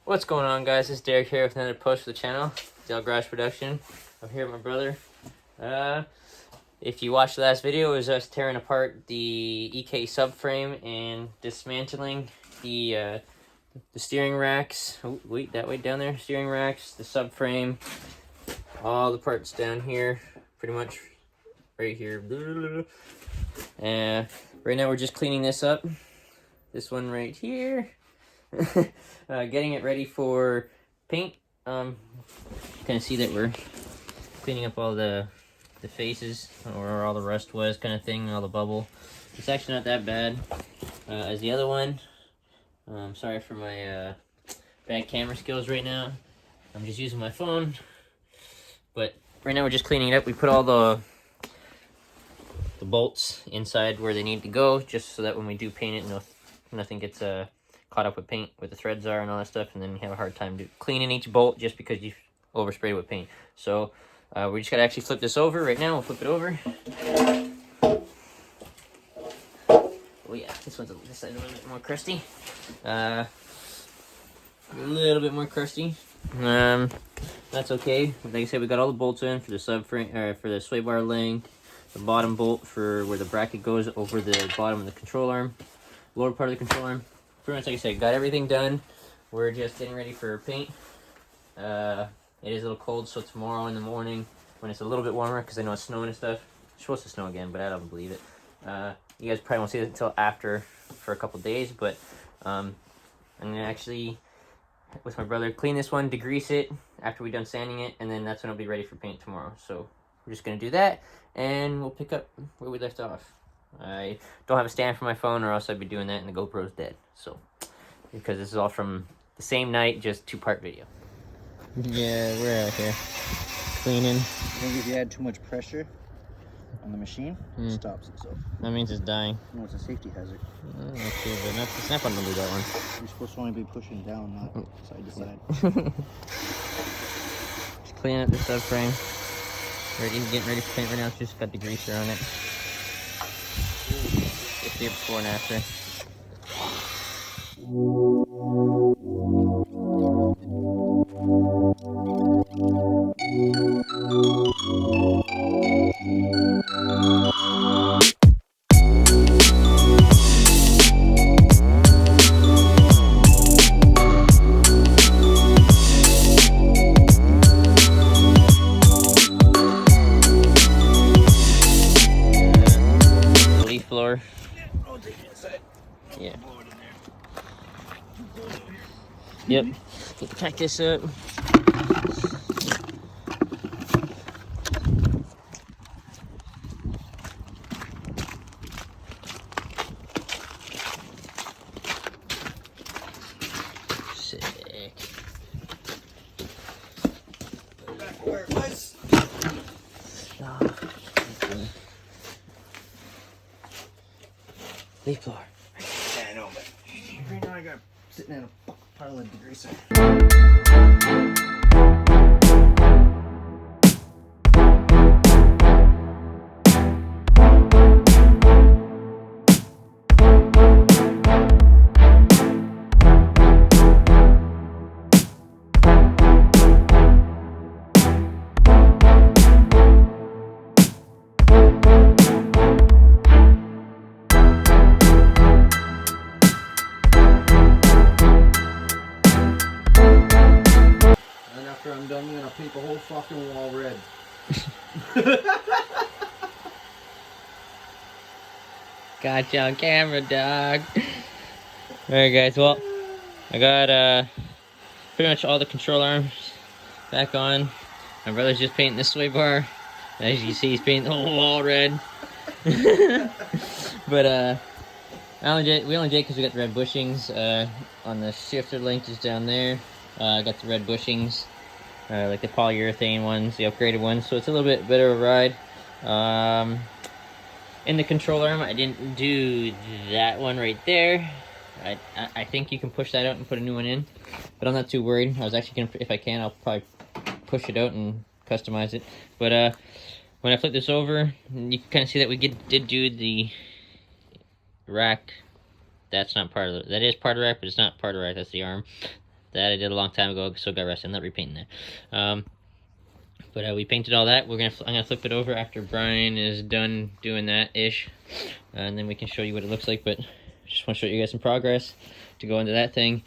What's going on, guys? It's Derek here with another post for the channel, Dale Garage Production. I'm here with my brother. If you watched the last video, it was us tearing apart the EK subframe and dismantling the steering racks. Oh, wait, that way down there. Steering racks, the subframe, all the parts down here, pretty much right here. Right now we're just cleaning this up. This one right here. Getting it ready for paint. You can see that we're cleaning up all the faces where all the rust was, kind of thing, all the bubble. It's actually not that bad as the other one. Sorry for my bad camera skills right now. I'm just using my phone. But right now we're just cleaning it up. We put all the bolts inside where they need to go, just so that when we do paint it, nothing gets caught up with paint, where the threads are and all that stuff, and then you have a hard time cleaning each bolt just because you oversprayed with paint. So we just gotta actually flip this over right now. We'll flip it over. Oh yeah, this side a little bit more crusty. A little bit more crusty. That's okay. Like I said, we got all the bolts in for the subframe, for the sway bar length, the bottom bolt for where the bracket goes over the bottom of the control arm, lower part of the control arm. Pretty much, like I said, got everything done. We're just getting ready for paint. It is a little cold, so tomorrow in the morning, when it's a little bit warmer, because I know it's snowing and stuff. It's supposed to snow again, but I don't believe it. You guys probably won't see it until after for a couple days, but I'm gonna actually, with my brother, clean this one, degrease it after we're done sanding it, and then that's when it'll be ready for paint tomorrow. So we're just gonna do that, and we'll pick up where we left off. I don't have a stand for my phone, or else I'd be doing that and the GoPro's dead. So, because this is all from the same night, just two-part video. Yeah, we're out here cleaning. I think if you add too much pressure on the machine, it stops itself. That means it's dying. No, it's a safety hazard. Okay, but not the snap-on will do that one. You're supposed to only be pushing down, not side to side. Just cleaning up the subframe. Getting ready for paint right now. It's just got the greaser on it. See it before and after. Leaf floor. Yeah. Yep. Pack this up. Sick. Back where it was. Leaf floor. Yeah, I know, but right now I got sitting in a pile of degreaser. After I'm done, I'm gonna paint the whole fucking wall red. Got you on camera, dog. Alright, guys, well, I got pretty much all the control arms back on. My brother's just painting this sway bar. As you see, he's painting the whole wall red. But we only did because we got the red bushings. On the shifter link is down there. I got the red bushings, like the polyurethane ones, the upgraded ones, so it's a little bit better of a ride. In the control arm, I didn't do that one right there. I think you can push that out and put a new one in, but I'm not too worried. I was actually gonna, if I can, I'll probably push it out and customize it. But when I flip this over, you can kind of see that we did do the rack. That's not part of it. That is part of the rack, but it's not part of the rack. That's the arm. That I did a long time ago, so got rusty. I'm not repainting that. But we painted all that. I'm gonna flip it over after Brian is done doing that ish, and then we can show you what it looks like. But just want to show you guys some progress to go into that thing.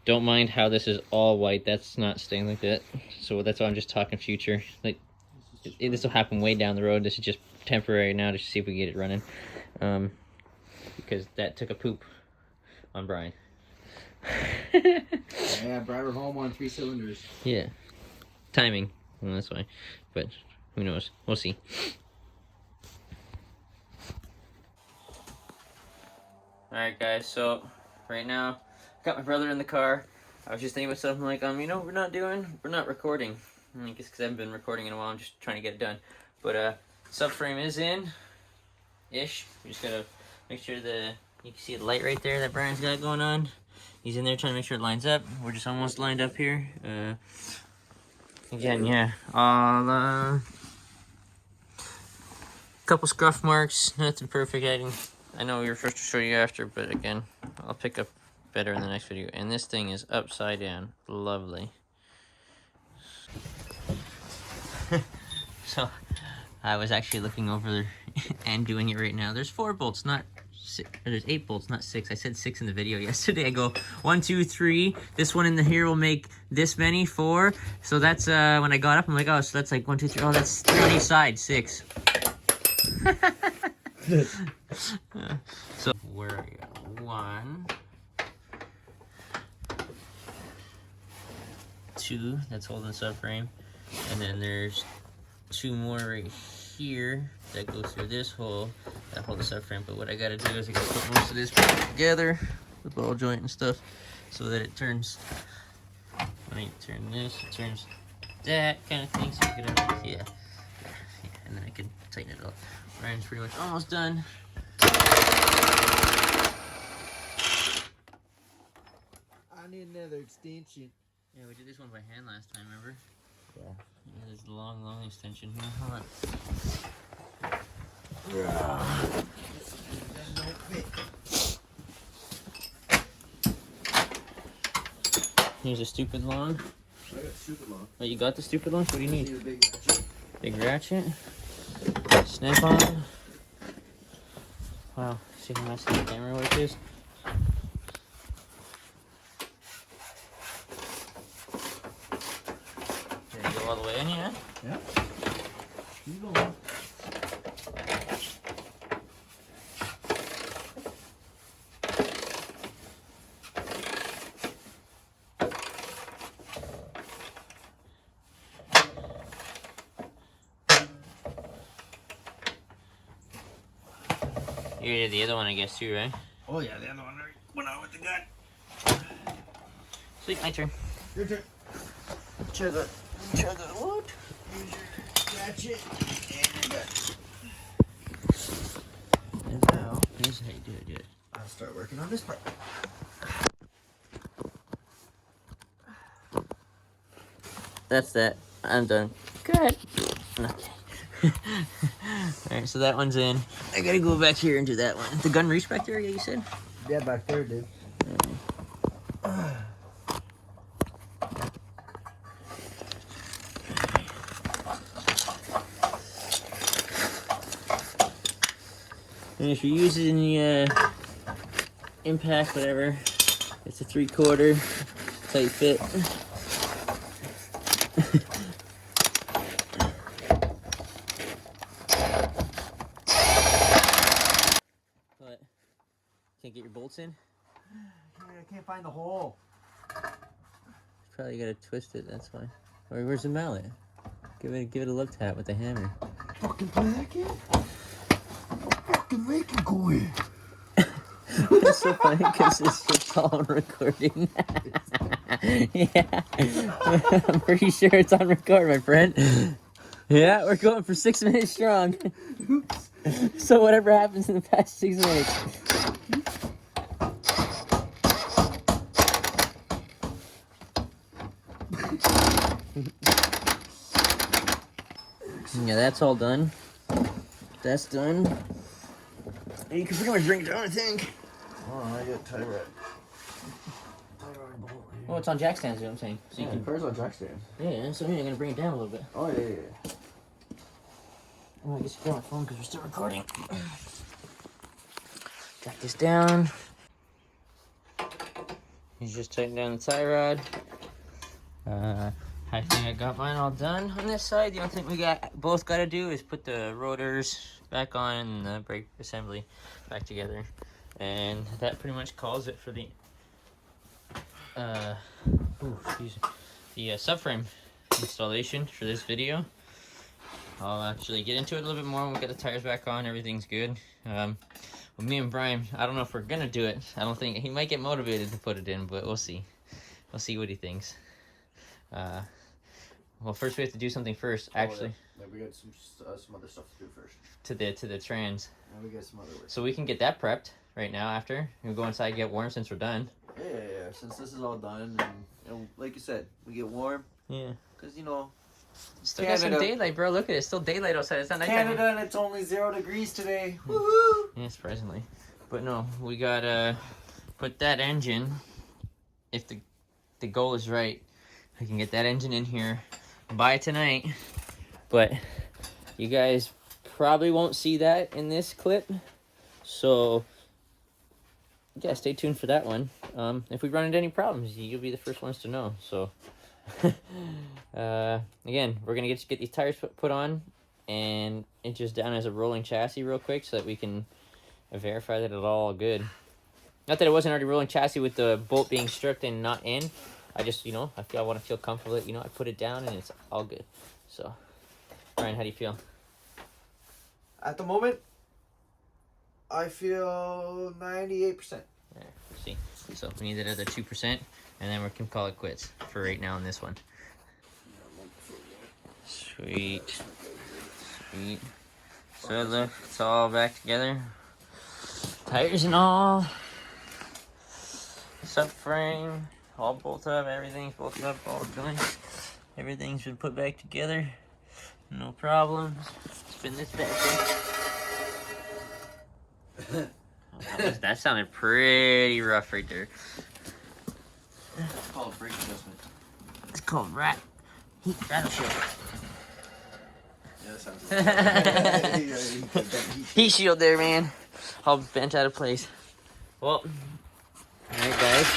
Don't mind how this is all white. That's not staying like that. So that's why I'm just talking future. Like this will happen way down the road. This is just temporary now to see if we get it running, because that took a poop on Brian. Yeah, Brian home on 3 cylinders. Yeah, timing. Well, that's why, but who knows? We'll see. Alright guys, so right now got my brother in the car. I was just thinking about something like, you know what we're not recording. I guess because I haven't been recording in a while, I'm just trying to get it done. But subframe is in ish. We just gotta make sure you can see the light right there that Brian's got going on. He's in there trying to make sure it lines up. We're just almost lined up here. Again, yeah, couple scruff marks, nothing perfect. I know we were supposed to show you after, but again, I'll pick up better in the next video. And this thing is upside down, lovely. So, I was actually looking over and doing it right now. There's 4 bolts, not 6. There's 8 bolts, not 6. I said 6 in the video yesterday. I go 1, 2, 3. This one in the here will make this many, 4. So that's when I got up, I'm like, oh, so that's like 1, 2, 3. Oh, that's 3 on each side, 6. So where are you? 1, 2. That's holding the subframe, and then there's 2 more right here that go through this hole that hold the subframe. But what I gotta do is I gotta put most of this back together, the ball joint and stuff, so that it turns. When I turn this, it turns that kind of thing. So you gotta, yeah, and then I can tighten it up. Ryan's pretty much almost done. I need another extension. Yeah, we did this one by hand last time, remember? Yeah. Yeah, there's a long extension here. Hold on. Here's a stupid long. I got stupid long. Oh, you got the stupid long? What do you need? A big ratchet. Big ratchet. Snap on. Wow, see how nice the camera work is? Did it go all the way in, yeah? Yeah. Keep going. You did the other one, I guess, too, right? Oh yeah, the other one went out with the gun. Sweet, my turn. Your turn. Chug it. What? Use your ratchet and your gun. And now, here's how you do it. I'll start working on this part. That's that. I'm done. Good. Okay. Alright, so that one's in. I gotta go back here and do that one. The gun reach back there, yeah, you said? Yeah, back there, dude. And if you're using the impact, whatever, it's a 3/4 tight fit. What? Can't get your bolts in? I can't find the hole. Probably gotta twist it, that's why. Or where's the mallet? Give it a love tap with the hammer. Fucking play that kid? Fucking make it go in. It's so funny because it's just all on recording. Yeah. I'm pretty sure it's on record, my friend. Yeah, we're going for 6 minutes strong. Oops. So whatever happens in the past 6 minutes. Yeah, that's all done. That's done. And you can pretty much bring it down, I think. Oh, I got tie rod. Tie rod bolt here. Well, it's on jack stands, you know what I'm saying? So Yeah, you can. car's on jack stand. Yeah, so you're gonna bring it down a little bit. Oh yeah. Oh, I guess you got my phone because we're still recording. Jack this down. You just tighten down the tie rod. I think I got mine all done on this side. The only thing we both got to do is put the rotors back on and the brake assembly back together, and that pretty much calls it for the subframe installation for this video. I'll actually get into it a little bit more when we get the tires back on. Everything's good. With me and Brian, I don't know if we're gonna do it. I don't think he might get motivated to put it in, but we'll see. We'll see what he thinks. Well, first we have to do something first. Actually, yeah, we got some other stuff to do first. To the trans. And we got some other work. So we can get that prepped right now. After we go inside, and get warm since we're done. Yeah. Since this is all done, and like you said, we get warm. Yeah. Cause you know. Still got some daylight, bro. Look at it. It's still daylight outside. It's not nighttime. Canada, and it's only 0 degrees today. Woohoo! Yeah, surprisingly. But no, we gotta put that engine. If the goal is right, we can get that engine in here by tonight. But you guys probably won't see that in this clip. So yeah, stay tuned for that one. If we run into any problems, you'll be the first ones to know. So again, we're gonna get these tires put on and inches down as a rolling chassis real quick so that we can verify that it's all good. Not that it wasn't already rolling chassis with the bolt being stripped and not in. I just, I want to feel comfortable that, I put it down and it's all good. So, Ryan, how do you feel? At the moment, I feel 98%. Yeah, see. So we need that other 2%, and then we can call it quits for right now on this one. Sweet. So look, it's all back together. Tires and all. Subframe. All bolted up. Everything's bolted up. All joints. Everything's been put back together. No problems. Spin this back there. That sounded pretty rough right there. It's called brake adjustment. It's called heat rattle shield. Yeah, that sounds Heat shield there, man. All bent out of place. Well, alright guys.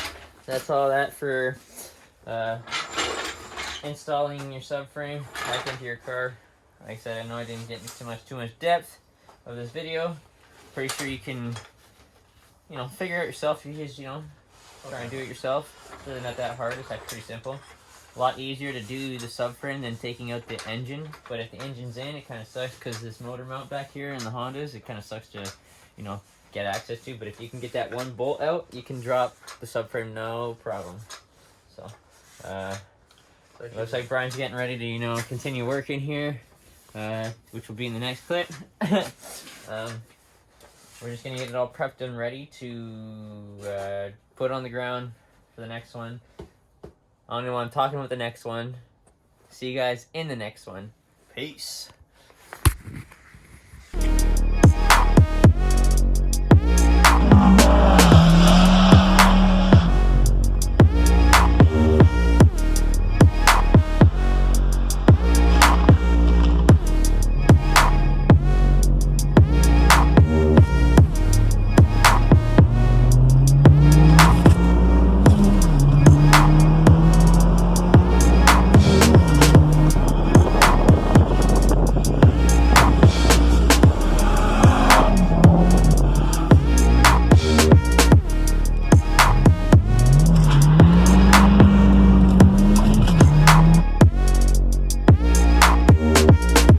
That's all that for installing your subframe back into your car. Like I said, I know I didn't get into too much depth of this video. Pretty sure you can, figure it out yourself. You just, try and do it yourself. It's really not that hard. It's actually pretty simple. A lot easier to do the subframe than taking out the engine. But if the engine's in, it kind of sucks because this motor mount back here in the Hondas, it kind of sucks to, get access to. But if you can get that one bolt out, you can drop the subframe no problem. So, looks like Brian's getting ready to, continue working here, which will be in the next clip. We're just going to get it all prepped and ready to put on the ground for the next one. I don't know what I'm talking about the next one. See you guys in the next one. Peace.